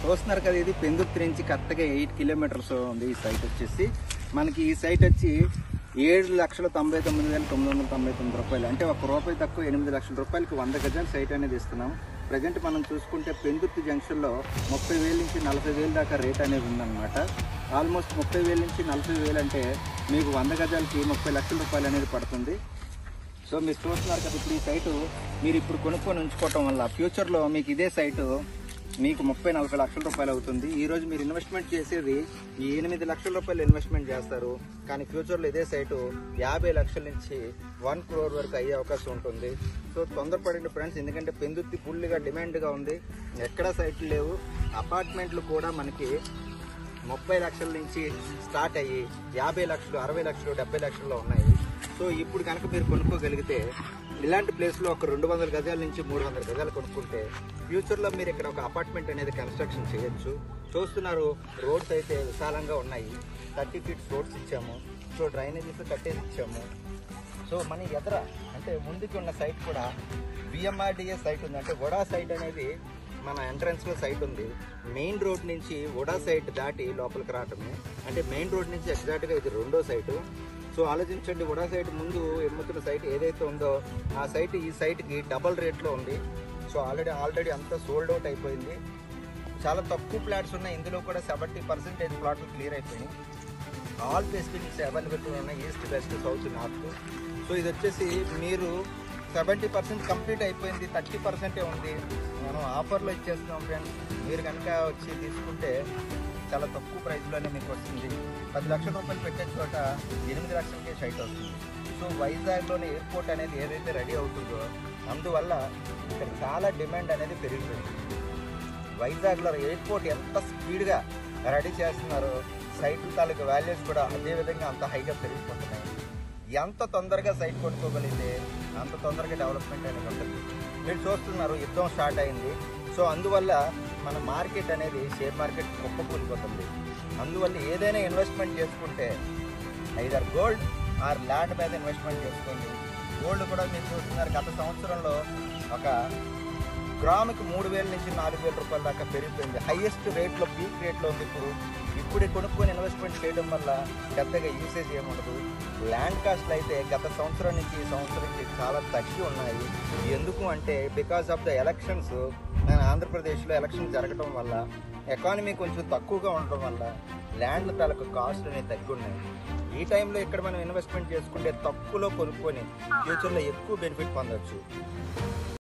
చూస్తున్నారు కదా, ఇది పెందుర్తి నుంచి కరెక్ట్గా 8 కిలోమీటర్స్ ఉంది ఈ సైట్ వచ్చేసి. మనకి ఈ సైట్ వచ్చి 7,99,999 రూపాయలు, అంటే ₹1 తక్కువ 8 లక్షల రూపాయలకి 100 గజాల సైట్ అనేది ఇస్తున్నాం. ప్రజెంట్ మనం చూసుకుంటే పెందుర్తి జంక్షన్లో 30,000 నుంచి 40,000 దాకా రేట్ అనేది ఉందన్నమాట. ఆల్మోస్ట్ 30,000 నుంచి 40,000 అంటే మీకు 100 గజాలకి 30 లక్షల రూపాయలు అనేది పడుతుంది. సో మీరు చూస్తున్నారు కదా, ఇప్పుడు ఈ సైటు మీరు ఇప్పుడు కొనుక్కొని ఉంచుకోవటం వల్ల ఫ్యూచర్లో మీకు ఇదే సైటు మీకు 30-40 లక్షల రూపాయలు అవుతుంది. ఈరోజు మీరు ఇన్వెస్ట్మెంట్ చేసేది ఈ 8 లక్షల రూపాయలు ఇన్వెస్ట్మెంట్ చేస్తారు, కానీ ఫ్యూచర్లో ఇదే సైటు 50 లక్షల నుంచి 1 crore వరకు అయ్యే అవకాశం ఉంటుంది. సో తొందరపడండి ఫ్రెండ్స్, ఎందుకంటే పెందుర్తి ఫుల్గా డిమాండ్గా ఉంది, ఎక్కడా సైట్లు లేవు. అపార్ట్మెంట్లు కూడా మనకి 30 లక్షల నుంచి స్టార్ట్ అయ్యి 50 లక్షలు, 60 లక్షలు, 70 లక్షల్లో ఉన్నాయి. సో ఇప్పుడు కనుక మీరు కొనుక్కోగలిగితే ఇలాంటి ప్లేస్లో ఒక 200 గజాల నుంచి 300 గజాలు కొనుక్కుంటే ఫ్యూచర్లో మీరు ఇక్కడ ఒక అపార్ట్మెంట్ అనేది కన్స్ట్రక్షన్ చేయొచ్చు. చూస్తున్నారు, రోడ్స్ అయితే విశాలంగా ఉన్నాయి, 30 feet రోడ్స్ ఇచ్చాము. సో డ్రైనేజెస్ కట్టేసి ఇచ్చాము. సో మన ఎదర అంటే ముందుకు ఉన్న సైట్ కూడా BMRDA సైట్ ఉంది, అంటే వడా సైట్ అనేది మన ఎంట్రన్స్లో సైట్ ఉంది. మెయిన్ రోడ్ నుంచి వడా సైట్ దాటి లోపలికి రావటమే, అంటే మెయిన్ రోడ్ నుంచి ఎగ్జాక్ట్గా ఇది 2వ సైటు. సో ఆలోచించండి, వడా సైట్ ముందు ఎమ్ముతున్న సైట్ ఏదైతే ఉందో ఆ సైట్ ఈ సైట్కి డబల్ రేట్లో ఉంది. సో ఆల్రెడీ అంతా సోల్డ్ అవుట్ అయిపోయింది. చాలా తక్కువ ప్లాట్స్ ఉన్నాయి, ఇందులో కూడా 70% ప్లాట్లు క్లియర్ అయిపోయినాయి. ఆల్ ఫెసిలిటీస్ అవైలబుల్ ఉన్నాయి, east, west, south, north. So ఇది వచ్చేసి మీరు 70% కంప్లీట్ అయిపోయింది, 30% ఉంది. మనం ఆఫర్లో ఇచ్చేస్తున్నాం ఫ్రెండ్స్. మీరు కనుక వచ్చి తీసుకుంటే చాలా తక్కువ ప్రైస్లోనే మీకు వస్తుంది. 10 లక్షల రూపాయలు పెట్టే చోట 8 లక్షలకే సైట్ వస్తుంది. సో వైజాగ్లోని ఎయిర్పోర్ట్ అనేది ఏదైతే రెడీ అవుతుందో అందువల్ల ఇక్కడ చాలా డిమాండ్ అనేది పెరిగిపోయింది. వైజాగ్లో ఎయిర్పోర్ట్ ఎంత స్పీడ్గా రెడీ చేస్తున్నారో సైట్ తాలూకు వాల్యూస్ కూడా అదేవిధంగా అంత హైగా పెరిగిపోతున్నాయి. ఎంత తొందరగా సైట్ కొనుక్కోగలిగితే అంత తొందరగా డెవలప్మెంట్ అనేది ఉంటుంది. మీరు చూస్తున్నారు, యుద్ధం స్టార్ట్ అయింది. సో అందువల్ల మన మార్కెట్ అనేది షేర్ మార్కెట్ కుప్పకూలిపోతుంది. అందువల్ల ఏదైనా ఇన్వెస్ట్మెంట్ చేసుకుంటే ఐదర్ గోల్డ్ ఆర్ ల్యాండ్ మీద ఇన్వెస్ట్మెంట్ చేసుకోండి. గోల్డ్ కూడా మీరు చూస్తున్నారు, గత సంవత్సరంలో ఒక గ్రాముకి 3,000 నుంచి 4,000 రూపాయల దాకా పెరిగిపోయింది. హైయెస్ట్ రేట్లో, పీక్ రేట్లో ఉంది. ఇప్పుడు కొనుక్కొని ఇన్వెస్ట్మెంట్ చేయడం వల్ల పెద్దగా యూసేజ్ ఏముండదు. ల్యాండ్ కాస్ట్లు అయితే గత సంవత్సరం నుంచి ఈ సంవత్సరంకి చాలా తగ్గి ఉన్నాయి. ఎందుకు అంటే బికాస్ ఆఫ్ ద ఎలక్షన్స్. ఆంధ్రప్రదేశ్లో ఎలక్షన్ జరగడం వల్ల ఎకానమీ కొంచెం తక్కువగా ఉండడం వల్ల ల్యాండ్ తాలూకు కాస్ట్లు అనేవి తగ్గి ఉన్నాయి. ఈ టైంలో ఇక్కడ మనం ఇన్వెస్ట్మెంట్ చేసుకుంటే తక్కువలో కొనుక్కొని ఫ్యూచర్లో ఎక్కువ బెనిఫిట్ పొందవచ్చు.